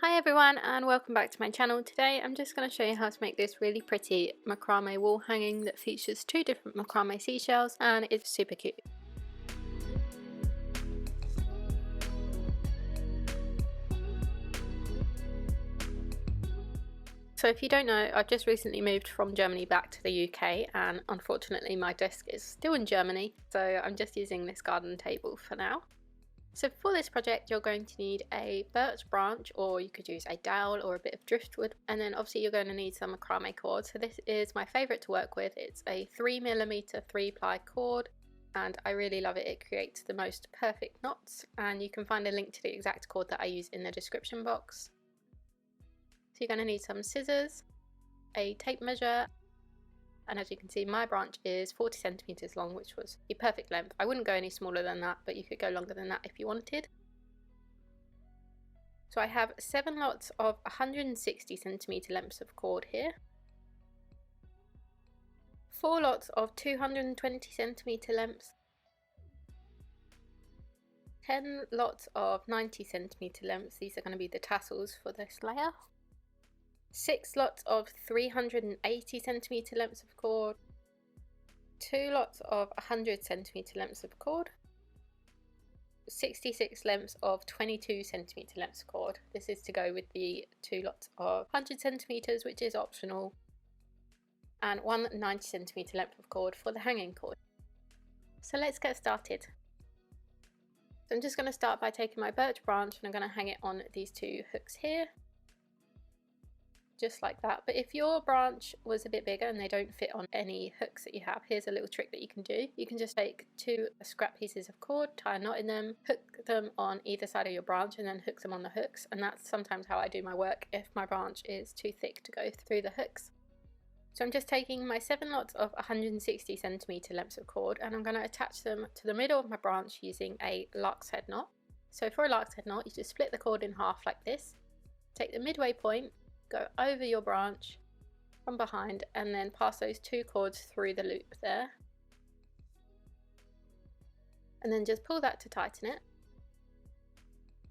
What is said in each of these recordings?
Hi everyone and welcome back to my channel. Today I'm just going to show you how to make this really pretty macrame wall hanging that features two different macrame seashells and it's super cute. So if you don't know, I've just recently moved from Germany back to the UK and unfortunately my desk is still in Germany, so I'm just using this garden table for now. So for this project you're going to need a birch branch, or you could use a dowel or a bit of driftwood, and then obviously you're going to need some macrame cord. So this is my favourite to work with. It's a 3mm 3-ply cord and I really love it. It creates the most perfect knots, and you can find a link to the exact cord that I use in the description box. So you're going to need some scissors, a tape measure, and as you can see my branch is 40 centimeters long, which was the perfect length. I wouldn't go any smaller than that, but you could go longer than that if you wanted. So I have 7 lots of 160 centimeter lengths of cord here, 4 lots of 220 centimeter lengths, 10 lots of 90 centimeter lengths, these are going to be the tassels for this layer, 6 lots of 380 centimeter lengths of cord, 2 lots of 100 centimeter lengths of cord, 66 lengths of 22 centimeter lengths of cord. This is to go with the 2 lots of 100 centimeters, which is optional, and 1 90 centimeter length of cord for the hanging cord. So let's get started. So I'm just going to start by taking my birch branch and I'm going to hang it on these 2 hooks here, just like that. But if your branch was a bit bigger and they don't fit on any hooks that you have, here's a little trick that you can do. You can just take 2 scrap pieces of cord, tie a knot in them, hook them on either side of your branch and then hook them on the hooks, and that's sometimes how I do my work if my branch is too thick to go through the hooks. So I'm just taking my 7 lots of 160 centimeter lengths of cord and I'm going to attach them to the middle of my branch using a lark's head knot. So for a lark's head knot, you just split the cord in half like this, take the midway point, go over your branch from behind and then pass those 2 cords through the loop there, and then just pull that to tighten it,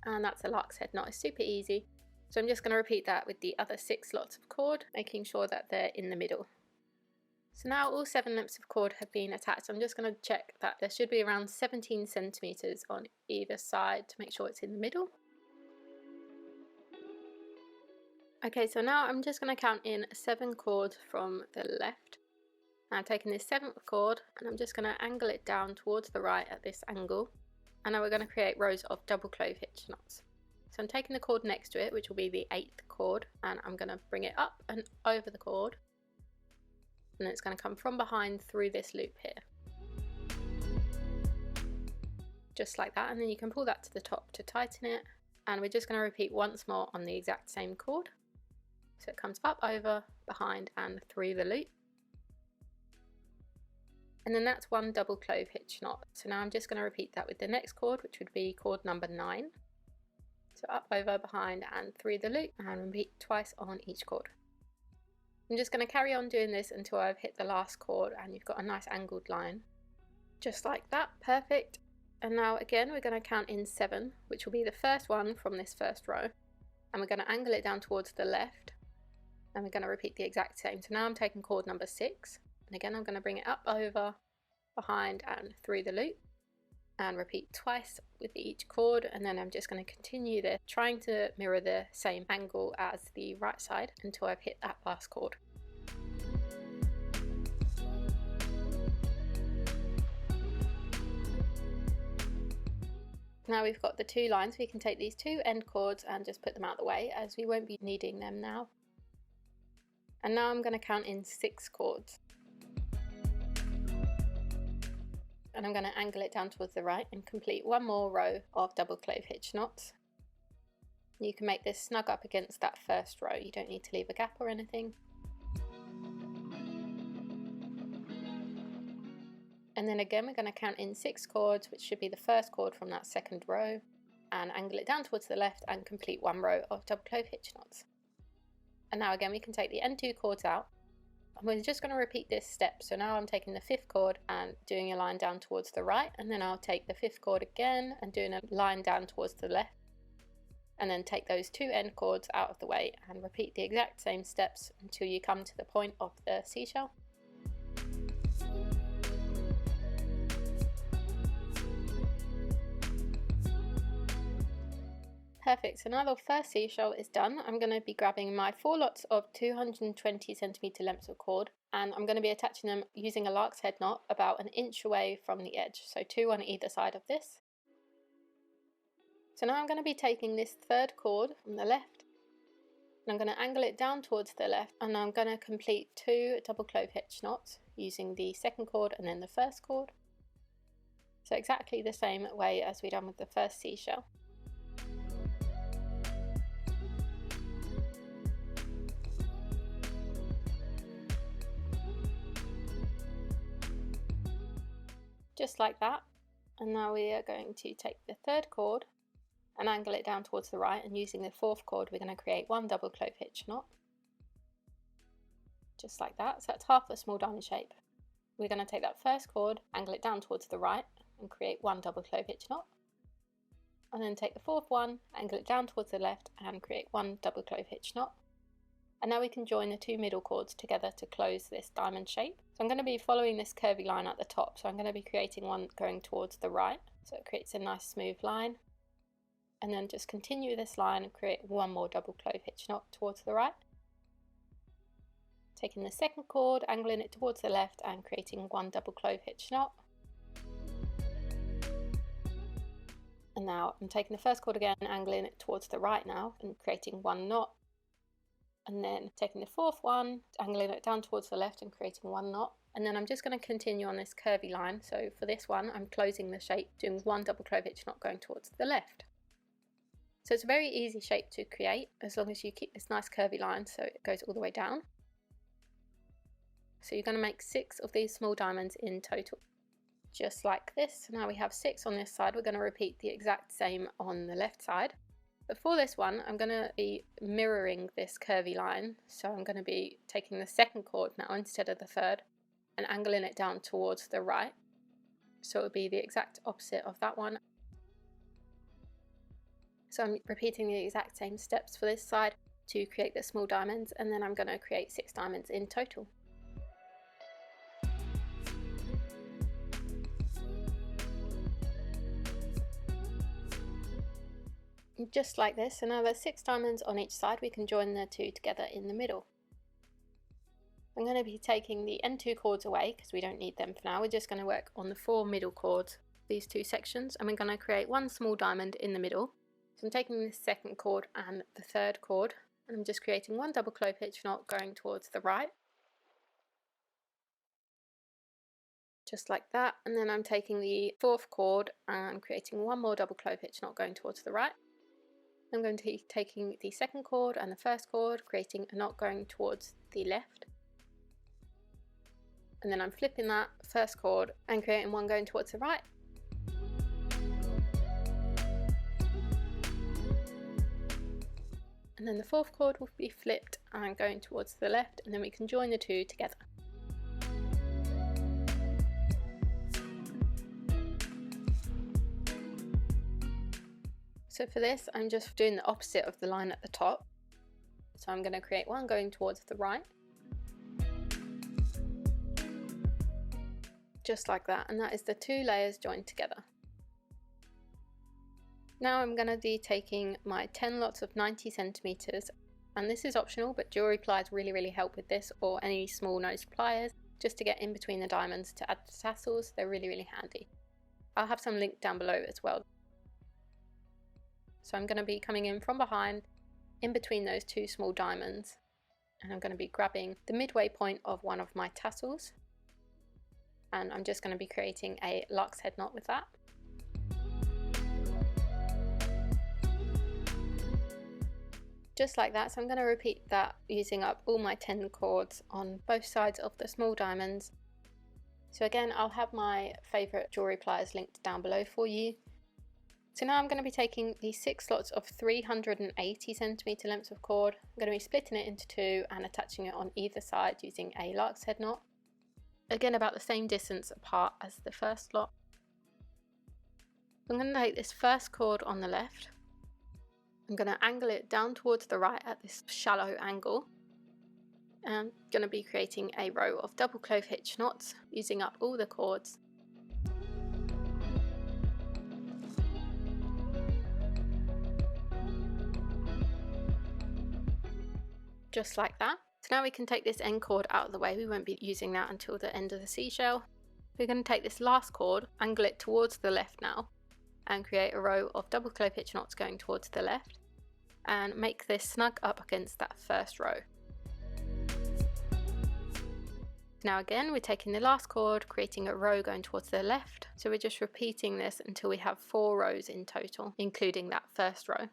and that's a lark's head knot. It's super easy. So I'm just going to repeat that with the other 6 lots of cord, making sure that they're in the middle. So now all 7 lengths of cord have been attached. I'm just going to check that there should be around 17 centimeters on either side to make sure it's in the middle. Okay, so now I'm just going to count in 7 cords from the left. Now I'm taking this 7th cord and I'm just going to angle it down towards the right at this angle. And now we're going to create rows of double clove hitch knots. So I'm taking the cord next to it, which will be the 8th cord, and I'm going to bring it up and over the cord. And then it's going to come from behind through this loop here. Just like that, and then you can pull that to the top to tighten it. And we're just going to repeat once more on the exact same cord. So it comes up, over, behind and through the loop. And then that's 1 double clove hitch knot. So now I'm just going to repeat that with the next cord, which would be cord number 9. So up, over, behind and through the loop, and repeat twice on each cord. I'm just going to carry on doing this until I've hit the last cord and you've got a nice angled line. Just like that, perfect. And now again we're going to count in 7, which will be the first one from this first row. And we're going to angle it down towards the left. And we're going to repeat the exact same. So now I'm taking cord number 6, and again I'm going to bring it up, over, behind and through the loop, and repeat twice with each cord, and then I'm just going to continue this, trying to mirror the same angle as the right side until I've hit that last cord. Now we've got the 2 lines, we can take these 2 end cords and just put them out of the way as we won't be needing them now. And now I'm going to count in 6 cords. And I'm going to angle it down towards the right and complete 1 more row of double clove hitch knots. You can make this snug up against that first row, you don't need to leave a gap or anything. And then again we're going to count in 6 cords, which should be the first cord from that second row, and angle it down towards the left and complete 1 row of double clove hitch knots. And now again we can take the end 2 cords out, and we're just going to repeat this step. So now I'm taking the 5th cord and doing a line down towards the right, and then I'll take the 5th cord again and doing a line down towards the left, and then take those two end cords out of the way and repeat the exact same steps until you come to the point of the seashell. Perfect, so now the first seashell is done. I'm going to be grabbing my 4 lots of 220cm lengths of cord, and I'm going to be attaching them using a lark's head knot about an inch away from the edge, so 2 on either side of this. So now I'm going to be taking this third cord from the left, and I'm going to angle it down towards the left, and I'm going to complete 2 double clove hitch knots using the second cord and then the first cord. So exactly the same way as we done with the first seashell. Just like that. And now we are going to take the third cord and angle it down towards the right, and using the fourth cord we're going to create 1 double clove hitch knot. Just like that, so that's half a small diamond shape. We're going to take that first cord, angle it down towards the right and create 1 double clove hitch knot. And then take the fourth one, angle it down towards the left and create 1 double clove hitch knot. And now we can join the 2 middle cords together to close this diamond shape. So I'm going to be following this curvy line at the top, so I'm going to be creating one going towards the right, so it creates a nice smooth line. And then just continue this line and create 1 more double clove hitch knot towards the right. Taking the second cord, angling it towards the left and creating 1 double clove hitch knot. And now I'm taking the first cord again, angling it towards the right now and creating 1 knot. And then taking the fourth one, angling it down towards the left and creating 1 knot. And then I'm just going to continue on this curvy line. So for this one, I'm closing the shape, doing 1 double clove hitch knot going towards the left. So it's a very easy shape to create as long as you keep this nice curvy line so it goes all the way down. So you're going to make 6 of these small diamonds in total. Just like this. So now we have 6 on this side. We're going to repeat the exact same on the left side. But for this one, I'm going to be mirroring this curvy line. So I'm going to be taking the second cord now instead of the third and angling it down towards the right. So it will be the exact opposite of that one. So I'm repeating the exact same steps for this side to create the small diamonds, and then I'm going to create 6 diamonds in total. Just like this, so now there's 6 diamonds on each side, we can join the 2 together in the middle. I'm going to be taking the end 2 cords away because we don't need them for now. We're just going to work on the 4 middle cords, these 2 sections, and we're going to create 1 small diamond in the middle. So I'm taking this second cord and the third cord, and I'm just creating 1 double clove hitch knot going towards the right. Just like that, and then I'm taking the fourth cord and creating 1 more double clove hitch knot going towards the right. I'm going to be taking the second cord and the first cord, creating a knot going towards the left. And then I'm flipping that first cord and creating 1 going towards the right. And then the fourth cord will be flipped and going towards the left, and then we can join the 2 together. So for this, I'm just doing the opposite of the line at the top. So I'm going to create 1 going towards the right. Just like that, and that is the 2 layers joined together. Now I'm going to be taking my 10 lots of 90 centimeters, and this is optional, but jewelry pliers really help with this, or any small nose pliers, just to get in between the diamonds to add the tassels. They're really handy. I'll have some linked down below as well. So I'm going to be coming in from behind, in between those 2 small diamonds, and I'm going to be grabbing the midway point of one of my tassels, and I'm just going to be creating a lark's head knot with that. Just like that, so I'm going to repeat that using up all my 10 cords on both sides of the small diamonds. So again, I'll have my favourite jewelry pliers linked down below for you. So now I'm going to be taking the 6 lots of 380 centimeter lengths of cord. I'm going to be splitting it into 2 and attaching it on either side using a lark's head knot. Again, about the same distance apart as the first lot. I'm going to take this first cord on the left I'm going to angle it down towards the right at this shallow angle. And I'm going to be creating a row of double clove hitch knots using up all the cords. Just like that. So now we can take this end cord out of the way. We won't be using that until the end of the seashell. We're going to take this last cord, angle it towards the left now, and create a row of double clove hitch knots going towards the left, and make this snug up against that first row. Now again, we're taking the last cord, creating a row going towards the left. So we're just repeating this until we have 4 rows in total, including that first row.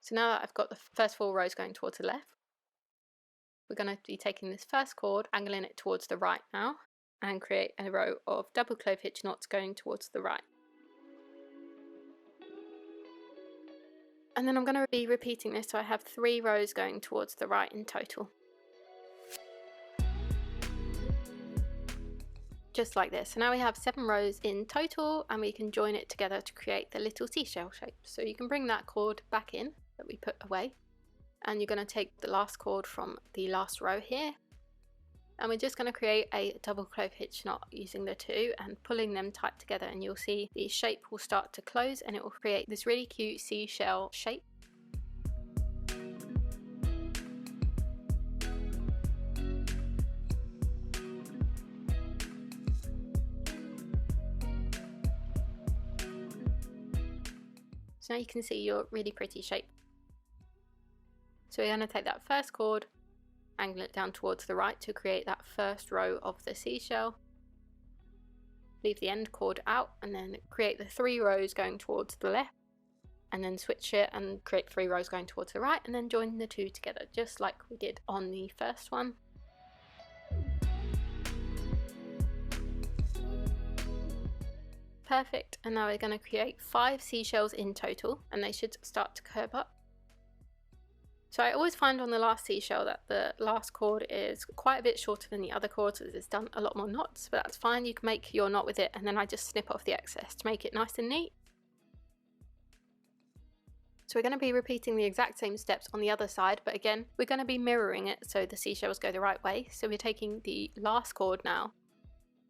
So now that I've got the first 4 rows going towards the left, we're going to be taking this first cord, angling it towards the right now, and create a row of double clove hitch knots going towards the right. And then I'm going to be repeating this so I have 3 rows going towards the right in total. Just like this. So now we have 7 rows in total, and we can join it together to create the little seashell shape. So you can bring that cord back in that we put away, and you're going to take the last cord from the last row here, and we're just going to create a double clove hitch knot using the 2 and pulling them tight together, and you'll see the shape will start to close and it will create this really cute seashell shape. So now you can see your really pretty shape. So we're going to take that first cord, angle it down towards the right to create that first row of the seashell. Leave the end cord out and then create the 3 rows going towards the left, and then switch it and create 3 rows going towards the right, and then join the 2 together just like we did on the first one. Perfect, and now we're going to create 5 seashells in total, and they should start to curve up. So I always find on the last seashell that the last cord is quite a bit shorter than the other cords, as it's done a lot more knots, but that's fine. You can make your knot with it, and then I just snip off the excess to make it nice and neat. So we're going to be repeating the exact same steps on the other side, but again, we're going to be mirroring it so the seashells go the right way. So we're taking the last cord now,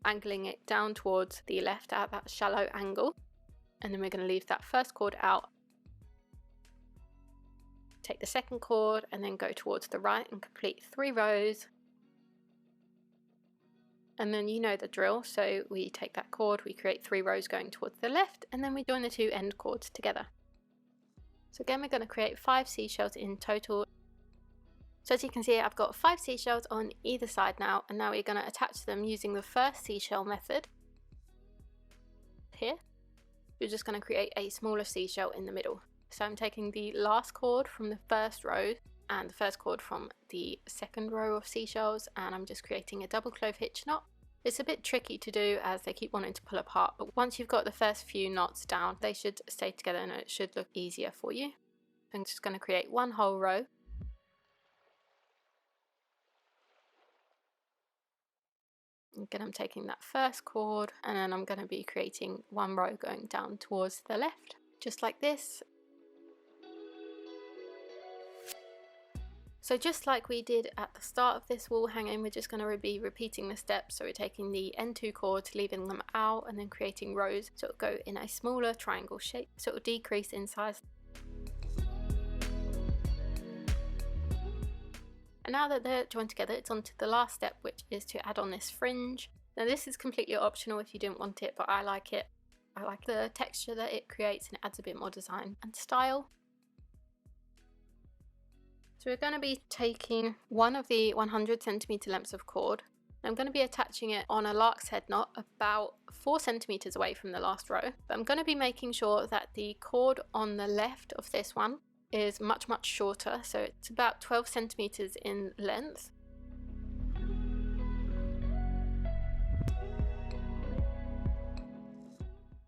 angling it down towards the left at that shallow angle, and then we're going to leave that first cord out, take the second cord and then go towards the right and complete 3 rows, and then you know the drill. So we take that cord, we create 3 rows going towards the left, and then we join the 2 end cords together. So again, we're going to create 5 seashells in total. So as you can see, I've got 5 seashells on either side now, and now we're going to attach them using the first seashell method. Here, we're just going to create a smaller seashell in the middle. So I'm taking the last cord from the first row and the first cord from the second row of seashells, and I'm just creating a double clove hitch knot. It's a bit tricky to do as they keep wanting to pull apart, but once you've got the first few knots down, they should stay together and it should look easier for you. I'm just going to create 1 whole row. Again, I'm taking that first cord and then I'm going to be creating 1 row going down towards the left, just like this. So just like we did at the start of this wall hanging, we're just going to be repeating the steps. So we're taking the end 2 cords, leaving them out, and then creating rows so it'll go in a smaller triangle shape, so it'll decrease in size. And now that they're joined together, it's on to the last step, which is to add on this fringe. Now this is completely optional if you don't want it, but I like it. I like the texture that it creates, and it adds a bit more design and style. So we're going to be taking one of the 100cm lengths of cord. I'm going to be attaching it on a lark's head knot about 4 centimeters away from the last row. But I'm going to be making sure that the cord on the left of this one is much shorter, so it's about 12 centimeters in length.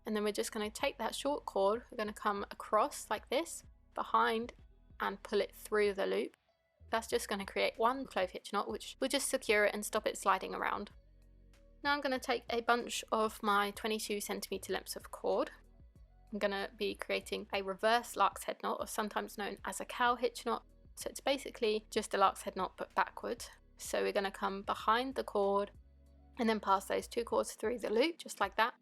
And then we're just going to take that short cord, we're going to come across like this, behind, and pull it through the loop. That's just going to create 1 clove hitch knot, which will just secure it and stop it sliding around. Now I'm going to take a bunch of my 22cm lengths of cord, I'm going to be creating a reverse lark's head knot, or sometimes known as a cow hitch knot. So it's basically just a lark's head knot but backwards. So we're going to come behind the cord and then pass those 2 cords through the loop, just like that.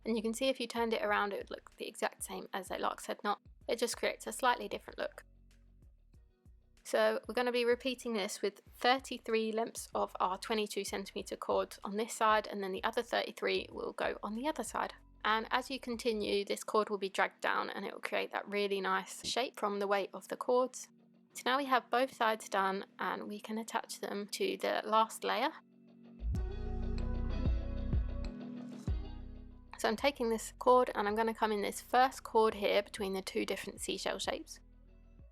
And you can see if you turned it around, it would look the exact same as a lark's head knot. It just creates a slightly different look. So we're going to be repeating this with 33 lengths of our 22cm cord on this side, and then the other 33 will go on the other side. And as you continue, this cord will be dragged down and it will create that really nice shape from the weight of the cords. So now we have both sides done, and we can attach them to the last layer. So I'm taking this cord and I'm going to come in this first cord here between the 2 different seashell shapes.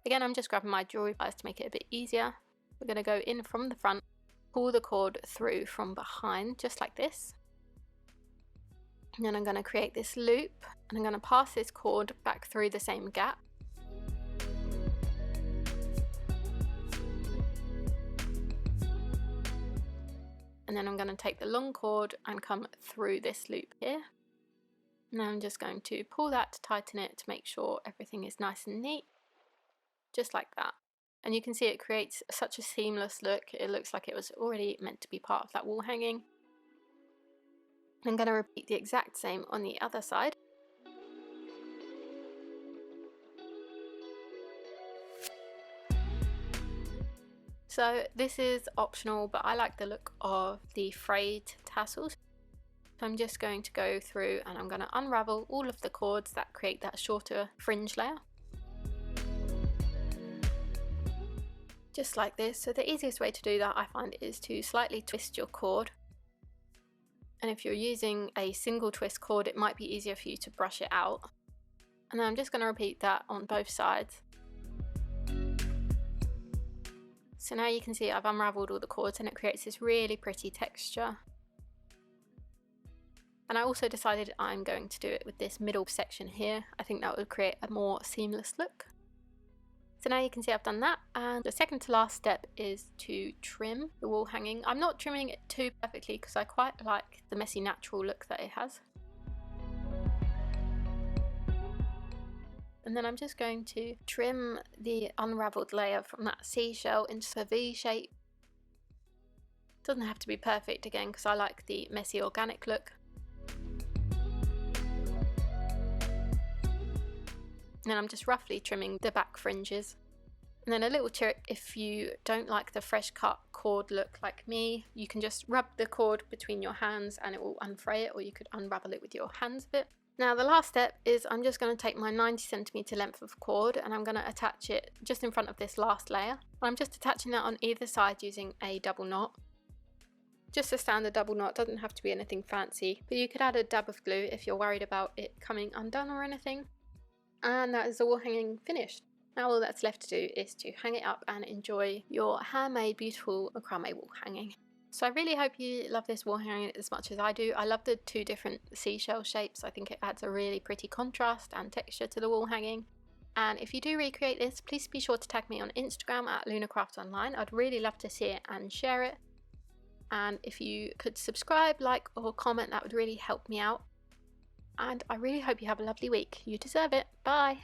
Again, I'm just grabbing my jewelry pliers to make it a bit easier. We're going to go in from the front, pull the cord through from behind, just like this. And then I'm going to create this loop, and I'm going to pass this cord back through the same gap. And then I'm going to take the long cord and come through this loop here. Now I'm just going to pull that to tighten it to make sure everything is nice and neat. Just like that. And you can see it creates such a seamless look. It looks like it was already meant to be part of that wall hanging. I'm going to repeat the exact same on the other side. So this is optional, but I like the look of the frayed tassels. So I'm just going to go through and I'm going to unravel all of the cords that create that shorter fringe layer. Just like this. So the easiest way to do that, I find, is to slightly twist your cord. And if you're using a single twist cord, it might be easier for you to brush it out. And then I'm just going to repeat that on both sides. So now you can see I've unraveled all the cords and it creates this really pretty texture. And I also decided I'm going to do it with this middle section here. I think that would create a more seamless look. So now you can see I've done that, and the second to last step is to trim the wall hanging. I'm not trimming it too perfectly because I quite like the messy natural look that it has. And then I'm just going to trim the unraveled layer from that seashell into a V shape. Doesn't have to be perfect again because I like the messy organic look. And then I'm just roughly trimming the back fringes. And then a little trick, if you don't like the fresh cut cord look like me, you can just rub the cord between your hands and it will unfray it, or you could unravel it with your hands a bit. Now the last step is I'm just going to take my 90cm length of cord and I'm going to attach it just in front of this last layer. I'm just attaching that on either side using a double knot. Just a standard double knot, doesn't have to be anything fancy, but you could add a dab of glue if you're worried about it coming undone or anything. And that is the wall hanging finished. Now all that's left to do is to hang it up and enjoy your handmade beautiful macrame wall hanging. So I really hope you love this wall hanging as much as I do. I love the 2 different seashell shapes. I think it adds a really pretty contrast and texture to the wall hanging. And if you do recreate this, please be sure to tag me on Instagram at LunaCraftsOnline. I'd really love to see it and share it. And if you could subscribe, like or comment, that would really help me out. And I really hope you have a lovely week. You deserve it. Bye!